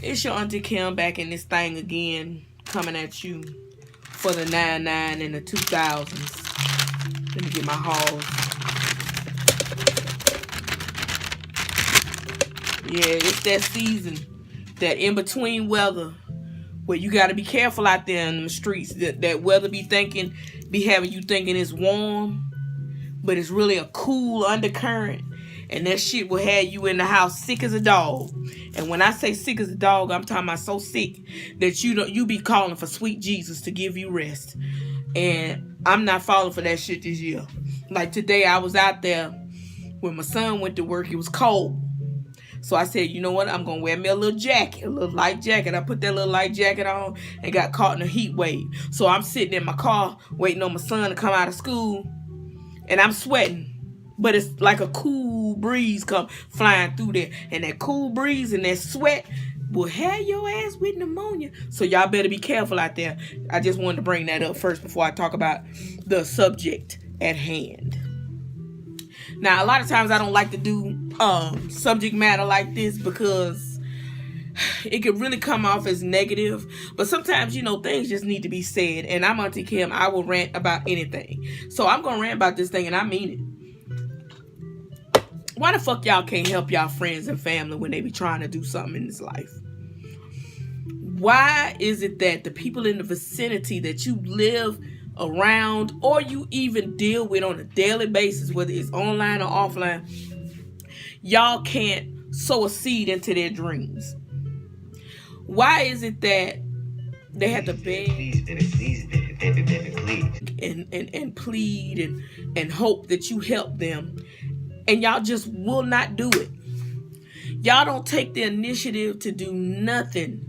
It's your Auntie Kim back in this thing again, coming at you for the 99 and the 2000s. Let me get my hauls. Yeah, it's that season, that in-between weather, where you got to be careful out there in the streets. That weather be having you thinking it's warm, but it's really a cool undercurrent. And that shit will have you in the house sick as a dog. And when I say sick as a dog, I'm talking about so sick that you be calling for sweet Jesus to give you rest. And I'm not falling for that shit this year. Like today, I was out there when my son went to work. It was cold. So I said, you know what? I'm going to wear me a little jacket, a little light jacket. I put that little light jacket on and got caught in a heat wave. So I'm sitting in my car waiting on my son to come out of school. And I'm sweating. But it's like a cool breeze come flying through there. And that cool breeze and that sweat will have your ass with pneumonia. So y'all better be careful out there. I just wanted to bring that up first before I talk about the subject at hand. Now, a lot of times I don't like to do subject matter like this because it could really come off as negative. But sometimes, things just need to be said. And I'm Auntie Kim. I will rant about anything. So I'm going to rant about this thing, and I mean it. Why the fuck y'all can't help y'all friends and family when they be trying to do something in this life? Why is it that the people in the vicinity that you live around or you even deal with on a daily basis, whether it's online or offline, y'all can't sow a seed into their dreams? Why is it that they have to beg and plead and hope that you help them, and y'all just will not do it? Y'all don't take the initiative to do nothing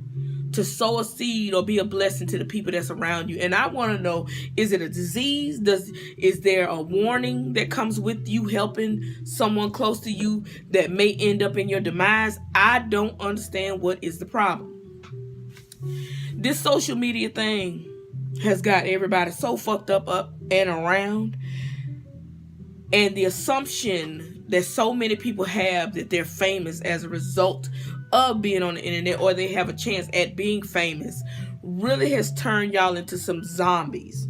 to sow a seed or be a blessing to the people that's around you. And I want to know, is it a disease? Is there a warning that comes with you helping someone close to you that may end up in your demise? I don't understand what is the problem. This social media thing has got everybody so fucked up and around. And the assumption that so many people have that they're famous as a result of being on the internet, or they have a chance at being famous, really has turned y'all into some zombies.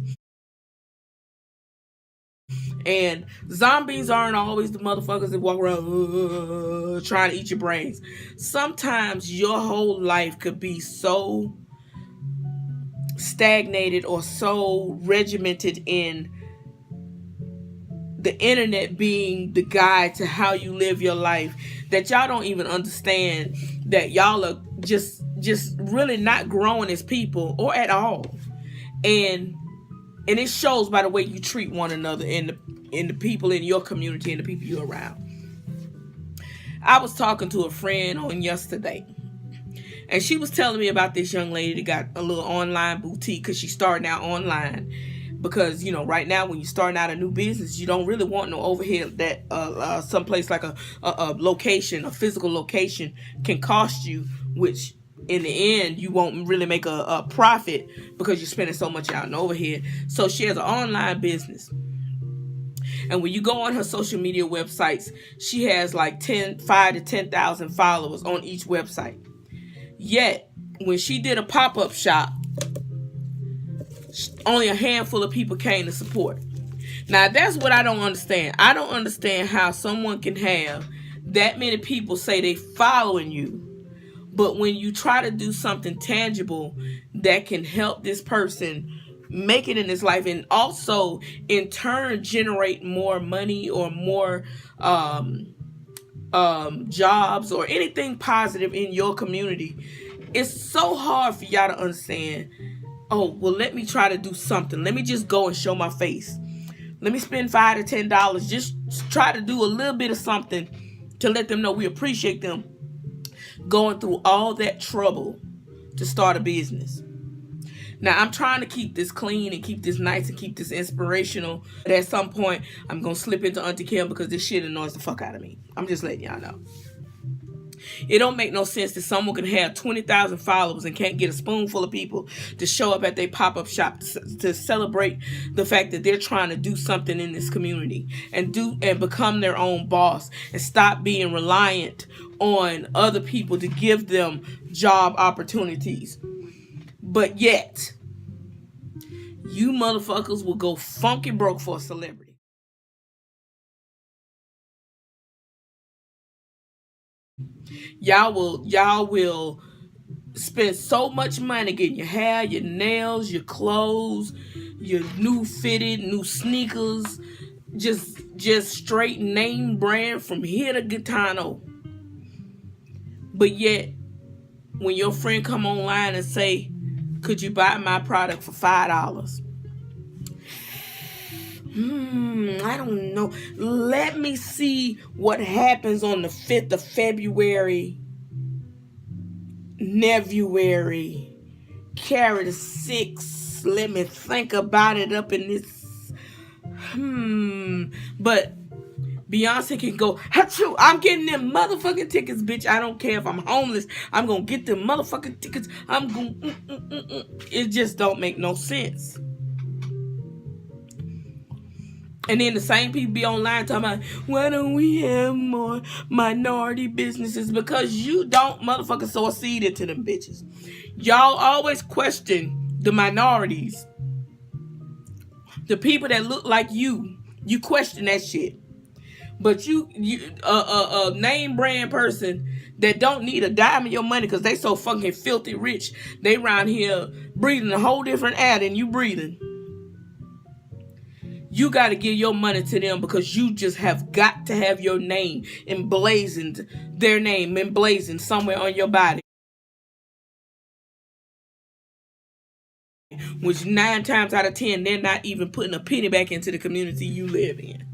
And zombies aren't always the motherfuckers that walk around trying to eat your brains. Sometimes your whole life could be so stagnated or so regimented in the internet being the guide to how you live your life that y'all don't even understand that y'all are just really not growing as people or at all. And it shows by the way you treat one another and the people in your community and the people you're around. I was talking to a friend on yesterday, and she was telling me about this young lady that got a little online boutique because she's starting out online. Because, right now when you're starting out a new business, you don't really want no overhead that someplace like a location, a physical location can cost you, which in the end, you won't really make a profit because you're spending so much out in overhead. So she has an online business. And when you go on her social media websites, she has like 5 to 10,000 followers on each website. Yet, when she did a pop-up shop, only a handful of people came to support. Now, that's what I don't understand. I don't understand how someone can have that many people say they following you, but when you try to do something tangible that can help this person make it in this life and also in turn generate more money or more jobs or anything positive in your community, it's so hard for y'all to understand. Oh, well, let me try to do something. Let me just go and show my face. Let me spend $5 to $10. Just try to do a little bit of something to let them know we appreciate them going through all that trouble to start a business. Now, I'm trying to keep this clean and keep this nice and keep this inspirational. But at some point, I'm going to slip into Auntie Kim because this shit annoys the fuck out of me. I'm just letting y'all know. It don't make no sense that someone can have 20,000 followers and can't get a spoonful of people to show up at their pop-up shop to celebrate the fact that they're trying to do something in this community and become their own boss and stop being reliant on other people to give them job opportunities. But yet, you motherfuckers will go funky broke for a celebrity. Y'all will spend so much money getting your hair, your nails, your clothes, your new fitted, new sneakers, just straight name brand from here to Gitano. But yet, when your friend come online and say, could you buy my product for $5? I don't know. Let me see what happens on the 5th of February. Nevuary. Carry the 6. Let me think about it up in this. But Beyonce can go, Achoo, I'm getting them motherfucking tickets, bitch. I don't care if I'm homeless. I'm going to get them motherfucking tickets. I'm going to... It just don't make no sense. And then the same people be online talking about, why don't we have more minority businesses? Because you don't motherfucking sow a seed into them bitches. Y'all always question the minorities. The people that look like you question that shit. But you name brand person that don't need a dime of your money because they so fucking filthy rich, they around here breathing a whole different air than you breathing. You got to give your money to them because you just have got to have your name emblazoned, their name emblazoned somewhere on your body. Which 9 times out of 10, they're not even putting a penny back into the community you live in.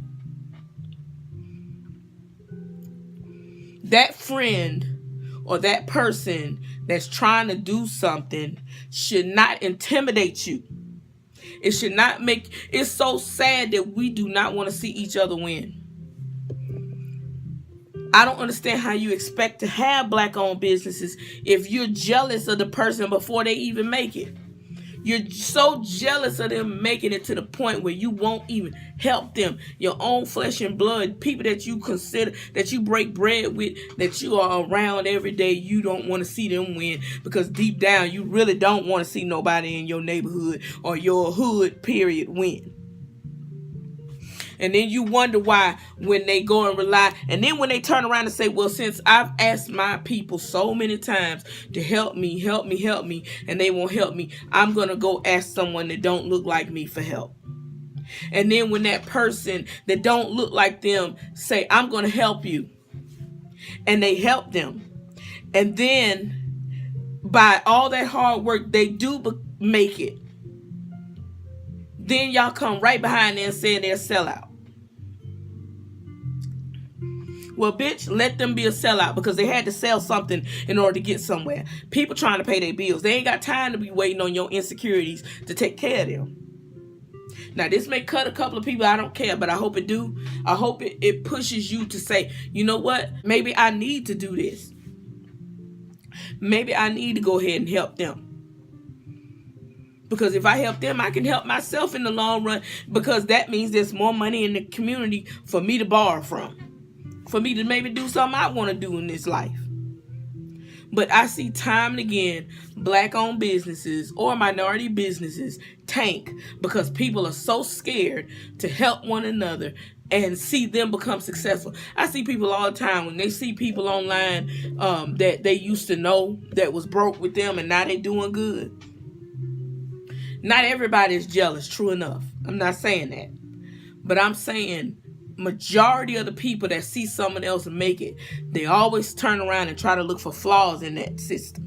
That friend or that person that's trying to do something should not intimidate you. It should not make... It's so sad that we do not want to see each other win. I don't understand how you expect to have black-owned businesses if you're jealous of the person before they even make it. You're so jealous of them making it to the point where you won't even help them. Your own flesh and blood, people that you consider, that you break bread with, that you are around every day, you don't want to see them win because deep down you really don't want to see nobody in your neighborhood or your hood, period, win. And then you wonder why when they go and rely. And then when they turn around and say, well, since I've asked my people so many times to help me, and they won't help me, I'm going to go ask someone that don't look like me for help. And then when that person that don't look like them say, I'm going to help you, and they help them. And then by all that hard work, they do make it. Then y'all come right behind them saying they're a sellout. Well, bitch, let them be a sellout because they had to sell something in order to get somewhere. People trying to pay their bills. They ain't got time to be waiting on your insecurities to take care of them. Now, this may cut a couple of people. I don't care, but I hope it do. I hope it pushes you to say, you know what? Maybe I need to do this. Maybe I need to go ahead and help them. Because if I help them, I can help myself in the long run. Because that means there's more money in the community for me to borrow from. For me to maybe do something I want to do in this life. But I see time and again, black-owned businesses or minority businesses tank because people are so scared to help one another and see them become successful. I see people all the time when they see people online that they used to know that was broke with them and now they doing good. Not everybody is jealous, true enough. I'm not saying that. But I'm saying majority of the people that see someone else make it, they always turn around and try to look for flaws in that system.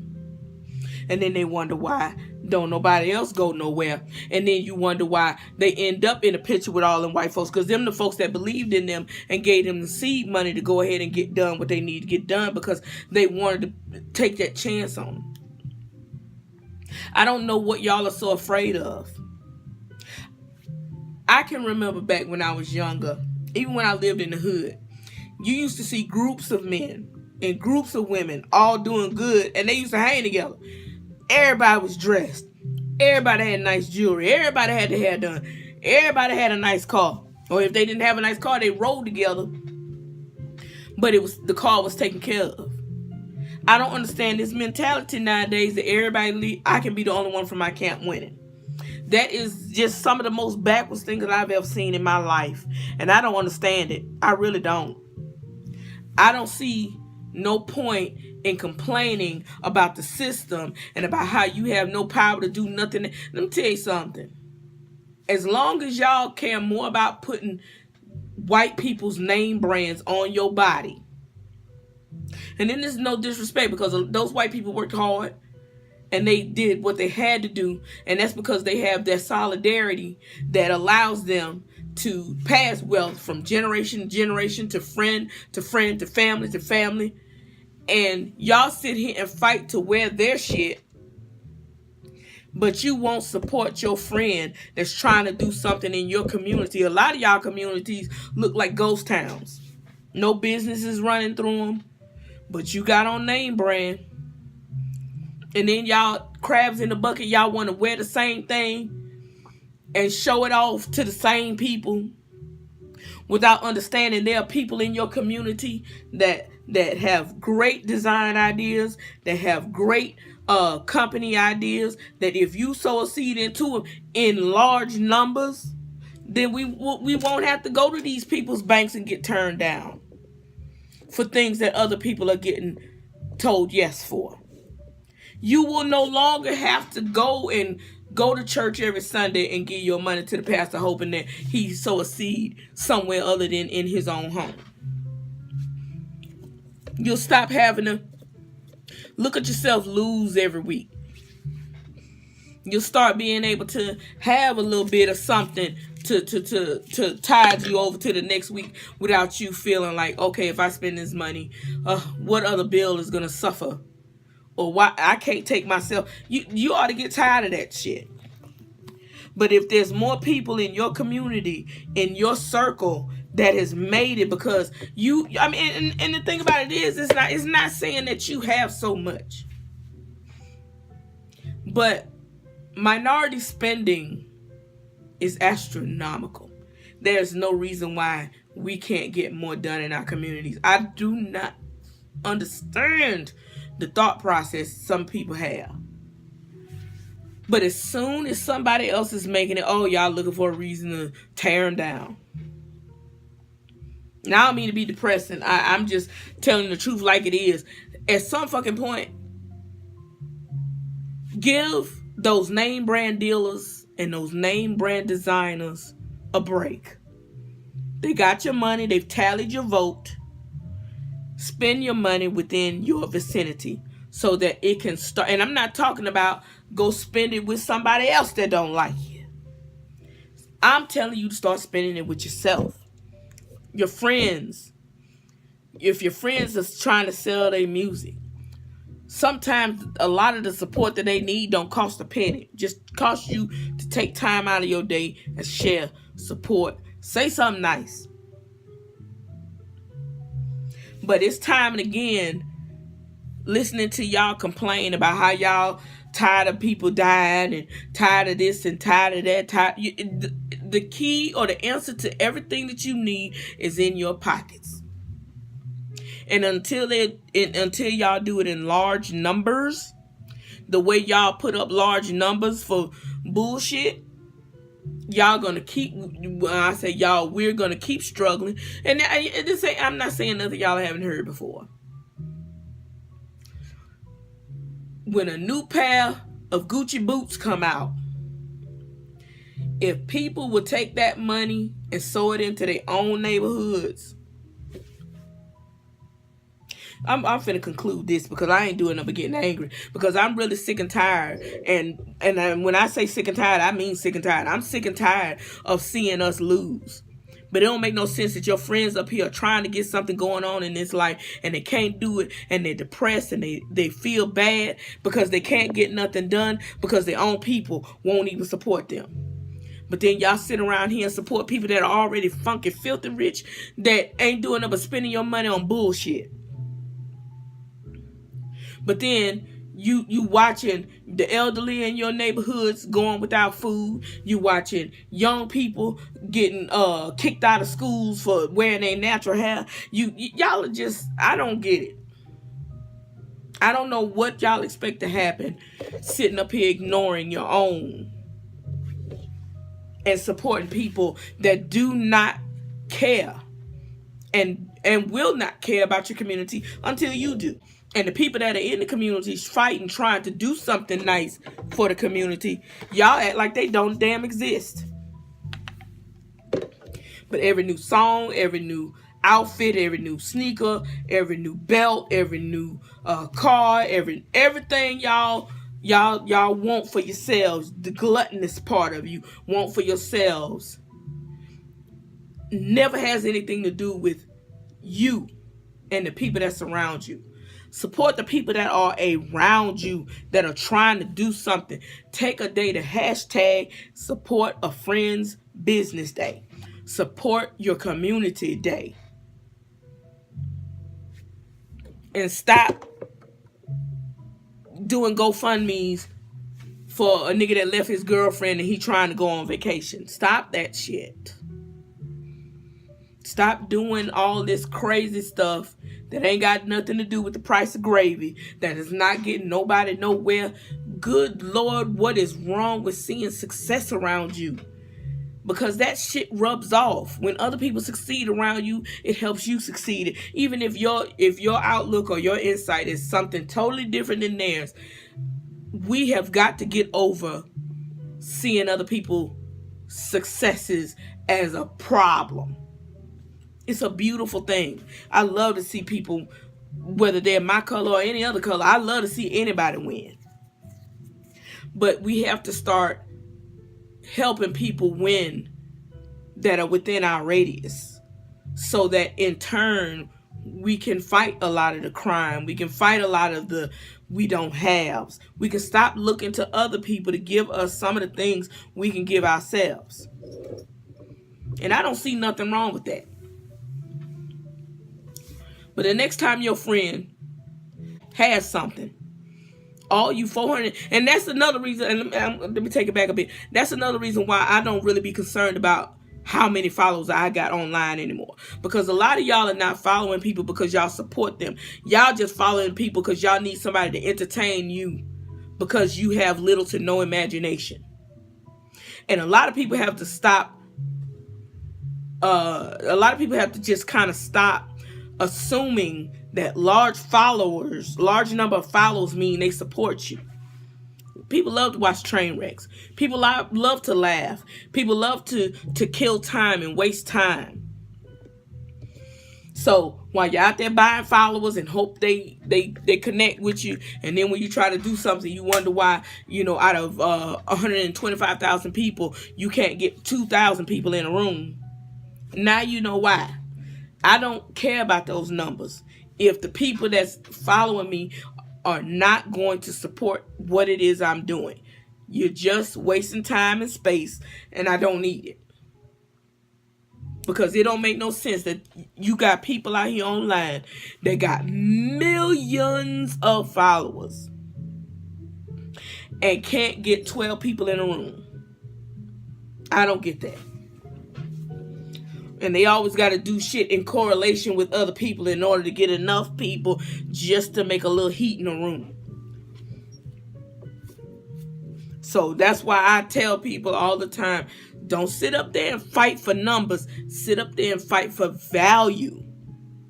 And then they wonder why don't nobody else go nowhere. And then you wonder why they end up in a picture with all them white folks. Because them the folks that believed in them and gave them the seed money to go ahead and get done what they need to get done because they wanted to take that chance on them. I don't know what y'all are so afraid of. I can remember back when I was younger, even when I lived in the hood, you used to see groups of men and groups of women all doing good, and they used to hang together. Everybody was dressed. Everybody had nice jewelry. Everybody had their hair done. Everybody had a nice car. Or if they didn't have a nice car, they rode together. But the car was taken care of. I don't understand this mentality nowadays that everybody I can be the only one from my camp winning. That is just some of the most backwards things that I've ever seen in my life. And I don't understand it. I really don't. I don't see no point in complaining about the system and about how you have no power to do nothing. Let me tell you something. As long as y'all care more about putting white people's name brands on your body, and then there's no disrespect, because those white people worked hard and they did what they had to do, and that's because they have that solidarity that allows them to pass wealth from generation to generation, to friend to friend, to family to family. And y'all sit here and fight to wear their shit, but you won't support your friend that's trying to do something in your community. A lot of y'all communities look like ghost towns. No business is running through them, but you got on name brand. And then y'all crabs in the bucket, y'all want to wear the same thing and show it off to the same people without understanding there are people in your community that have great design ideas, that have great company ideas, that if you sow a seed into them in large numbers, then we won't have to go to these people's banks and get turned down for things that other people are getting told yes for. You will no longer have to go to church every Sunday and give your money to the pastor hoping that he sow a seed somewhere other than in his own home. You'll stop having to look at yourself lose every week. You'll start being able to have a little bit of something to tide you over to the next week without you feeling like, okay, if I spend this money, what other bill is going to suffer? Or why I can't take myself. You ought to get tired of that shit. But if there's more people in your community, in your circle, that has made it because and the thing about it is, it's not saying that you have so much. But minority spending is astronomical. There's no reason why we can't get more done in our communities. I do not understand the thought process some people have. But as soon as somebody else is making it, oh, y'all looking for a reason to tear them down. Now, I don't mean to be depressing. I'm just telling the truth like it is. At some fucking point, give those name brand dealers and those name brand designers a break. They got your money. They've tallied your vote. Spend your money within your vicinity so that it can start. And I'm not talking about go spend it with somebody else that don't like you. I'm telling you to start spending it with yourself. Your friends. If your friends are trying to sell their music, sometimes a lot of the support that they need don't cost a penny. Just cost you to take time out of your day and share, support, say something nice. But it's time and again listening to y'all complain about how y'all tired of people dying and tired of this and tired of that. The key or the answer to everything that you need is in your pockets. And until y'all do it in large numbers, the way y'all put up large numbers for bullshit, y'all gonna keep. When I say y'all, we're gonna keep struggling. And I'm not saying nothing y'all haven't heard before. When a new pair of Gucci boots come out, if people would take that money and sow it into their own neighborhoods, I'm finna conclude this because I ain't doing nothing but getting angry, because I'm really sick and tired. And when I say sick and tired, I mean sick and tired. I'm sick and tired of seeing us lose. But it don't make no sense that your friends up here are trying to get something going on in this life and they can't do it, and they're depressed and they feel bad because they can't get nothing done because their own people won't even support them. But then y'all sit around here and support people that are already funky, filthy rich, that ain't doing nothing but spending your money on bullshit. But then you watching the elderly in your neighborhoods going without food. You watching young people getting kicked out of schools for wearing their natural hair. Y'all are just, I don't get it. I don't know what y'all expect to happen sitting up here ignoring your own and supporting people that do not care and will not care about your community until you do. And the people that are in the communities fighting, trying to do something nice for the community, y'all act like they don't damn exist. But every new song, every new outfit, every new sneaker, every new belt, every new car, everything y'all want for yourselves, the gluttonous part of you want for yourselves, never has anything to do with you and the people that surround you. Support the people that are around you that are trying to do something. Take a day to hashtag support a friend's business day. Support your community day. And stop doing GoFundMe's for a nigga that left his girlfriend and he trying to go on vacation. Stop that shit. Stop doing all this crazy stuff that ain't got nothing to do with the price of gravy, that is not getting nobody nowhere. Good Lord, what is wrong with seeing success around you? Because that shit rubs off. When other people succeed around you, it helps you succeed. Even if your outlook or your insight is something totally different than theirs, we have got to get over seeing other people's successes as a problem. It's a beautiful thing. I love to see people, whether they're my color or any other color, I love to see anybody win. But we have to start helping people win that are within our radius, so that in turn we can fight a lot of the crime. We can fight a lot of the we don't haves. We can stop looking to other people to give us some of the things we can give ourselves. And I don't see nothing wrong with that. But the next time your friend has something, all you 400, and that's another reason, and let me take it back a bit. That's another reason why I don't really be concerned about how many followers I got online anymore. Because a lot of y'all are not following people because y'all support them. Y'all just following people because y'all need somebody to entertain you because you have little to no imagination. And a lot of people have to stop. A lot of people have to just kind of stop assuming that large number of followers mean they support you. People love to watch train wrecks. People love to laugh. People love to kill time and waste time. So while you're out there buying followers and hope they connect with you, and then when you try to do something, you wonder why, out of 125,000 people, you can't get 2,000 people in a room. Now you know why. I don't care about those numbers. If the people that's following me are not going to support what it is I'm doing, you're just wasting time and space, and I don't need it. Because it don't make no sense that you got people out here online that got millions of followers and can't get 12 people in a room. I don't get that. And they always got to do shit in correlation with other people in order to get enough people just to make a little heat in the room. So that's why I tell people all the time, don't sit up there and fight for numbers. Sit up there and fight for value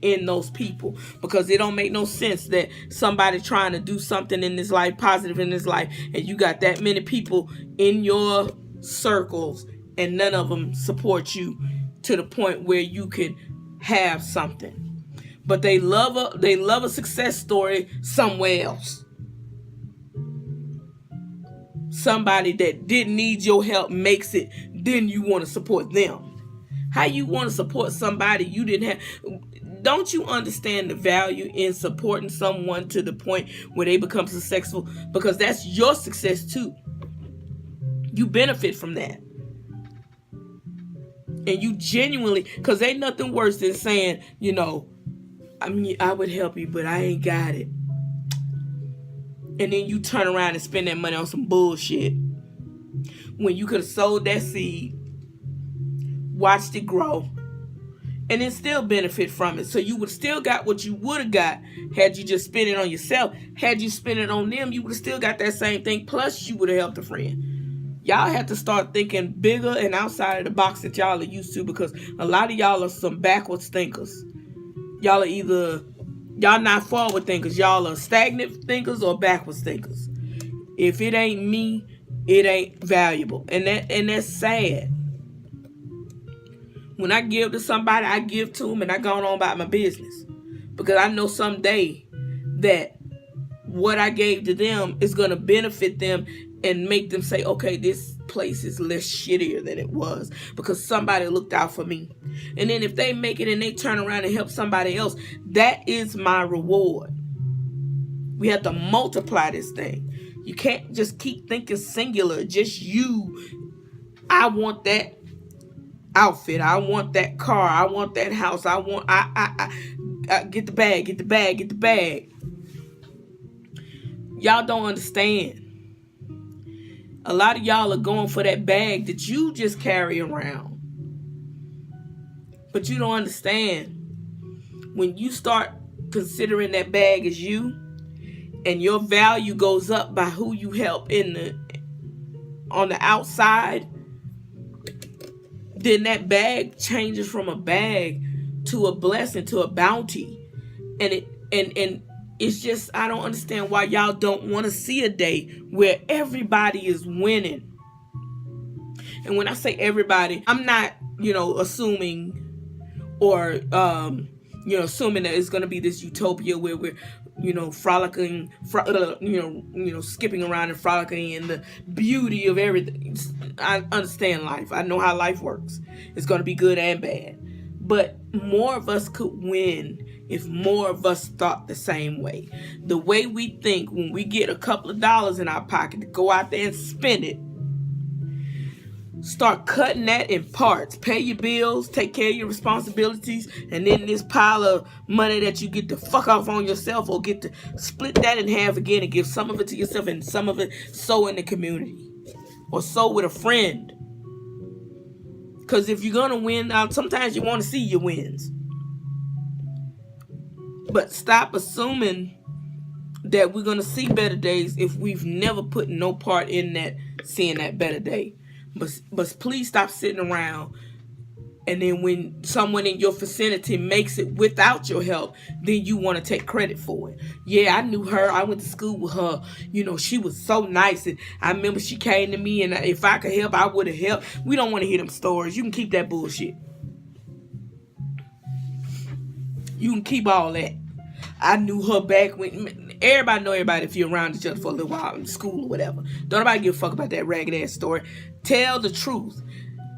in those people. Because it don't make no sense that somebody trying to do something in this life, positive in this life, and you got that many people in your circles and none of them support you to the point where you can have something. But they love a success story somewhere else. Somebody that didn't need your help makes it, then you want to support them. How you want to support somebody you didn't have? Don't you understand the value in supporting someone to the point where they become successful? Because that's your success too. You benefit from that. And you genuinely, because ain't nothing worse than saying, I would help you, but I ain't got it. And then you turn around and spend that money on some bullshit when you could have sowed that seed, watched it grow, and then still benefit from it. So you would still got what you would have got had you just spent it on yourself. Had you spent it on them, you would have still got that same thing, plus you would have helped a friend. Y'all have to start thinking bigger and outside of the box that y'all are used to, because a lot of y'all are some backwards thinkers. Y'all not forward thinkers. Y'all are stagnant thinkers or backwards thinkers. If it ain't me, it ain't valuable. And that's sad. When I give to somebody, I give to them and I go on about my business. Because I know someday that what I gave to them is going to benefit them and make them say, okay, this place is less shittier than it was because somebody looked out for me. And then if they make it and they turn around and help somebody else, that is my reward. We have to multiply this thing. You can't just keep thinking singular, just you. I want that outfit. I want that car. I want that house. I get the bag, get the bag, get the bag. Y'all don't understand. A lot of y'all are going for that bag that you just carry around. But you don't understand. When you start considering that bag as you, and your value goes up by who you help on the outside, then that bag changes from a bag to a blessing, to a bounty. And it's just, I don't understand why y'all don't want to see a day where everybody is winning. And when I say everybody, I'm not, assuming or, assuming that it's going to be this utopia where we're, frolicking, skipping around and frolicking in the beauty of everything. I understand life. I know how life works. It's going to be good and bad. But more of us could win if more of us thought the same way. The way we think when we get a couple of dollars in our pocket to go out there and spend it. Start cutting that in parts. Pay your bills, take care of your responsibilities, and then this pile of money that you get to fuck off on yourself, or get to split that in half again and give some of it to yourself and some of it sow in the community. Or sow with a friend. Because if you're going to win, sometimes you want to see your wins. But stop assuming that we're going to see better days if we've never put no part in that, seeing that better day. But please stop sitting around, and then when someone in your vicinity makes it without your help, then you want to take credit for it. Yeah, I knew her. I went to school with her. She was so nice, and I remember she came to me, and if I could help, I would have helped. We don't want to hear them stories. You can keep that bullshit. You can keep all that. I knew her back when... Everybody know everybody if you're around each other for a little while in school or whatever. Don't nobody give a fuck about that ragged ass story. Tell the truth.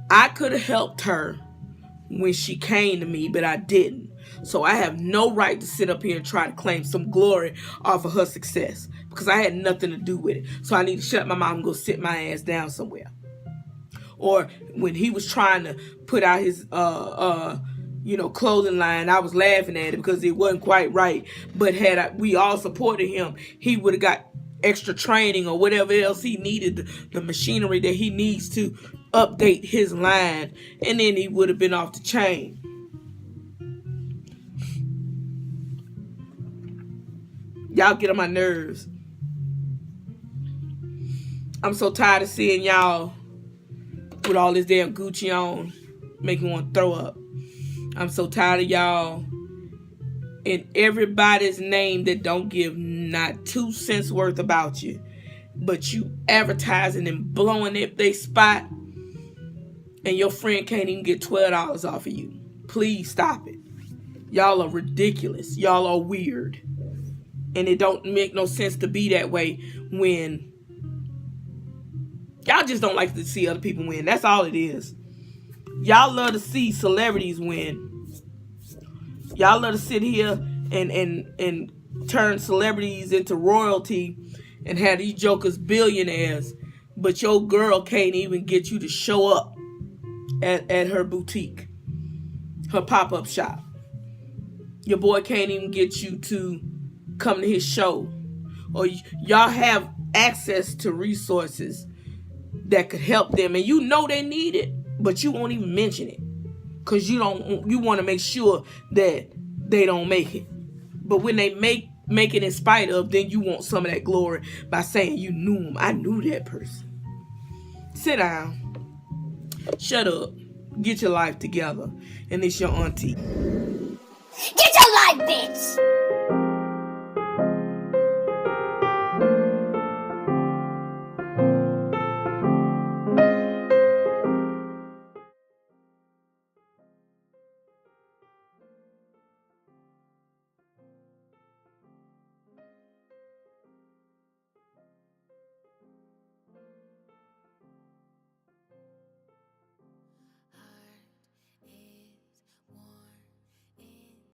I could have helped her when she came to me, but I didn't. So I have no right to sit up here and try to claim some glory off of her success, because I had nothing to do with it. So I need to shut my mouth and go sit my ass down somewhere. Or when he was trying to put out his clothing line, I was laughing at it because it wasn't quite right. But had we all supported him, he would have got extra training or whatever else he needed, the machinery that he needs to update his line, and then he would have been off the chain. Y'all get on my nerves. I'm so tired of seeing y'all with all this damn Gucci on, making me want to throw up. I'm so tired of y'all in everybody's name that don't give not 2 cents worth about you, but you advertising and blowing up their spot, and your friend can't even get $12 off of you. Please stop it. Y'all are ridiculous. Y'all are weird. And it don't make no sense to be that way when y'all just don't like to see other people win. That's all it is. Y'all love to see celebrities win. Y'all love to sit here and turn celebrities into royalty and have these jokers billionaires, but your girl can't even get you to show up at her boutique, her pop-up shop. Your boy can't even get you to come to his show or y'all have access to resources that could help them, and you know they need it, but you won't even mention it because you want to make sure that they don't make it. But when they make it in spite of, then you want some of that glory by saying you knew them. I knew that person. Sit down. Shut up. Get your life together. And it's your auntie. Get your life, bitch!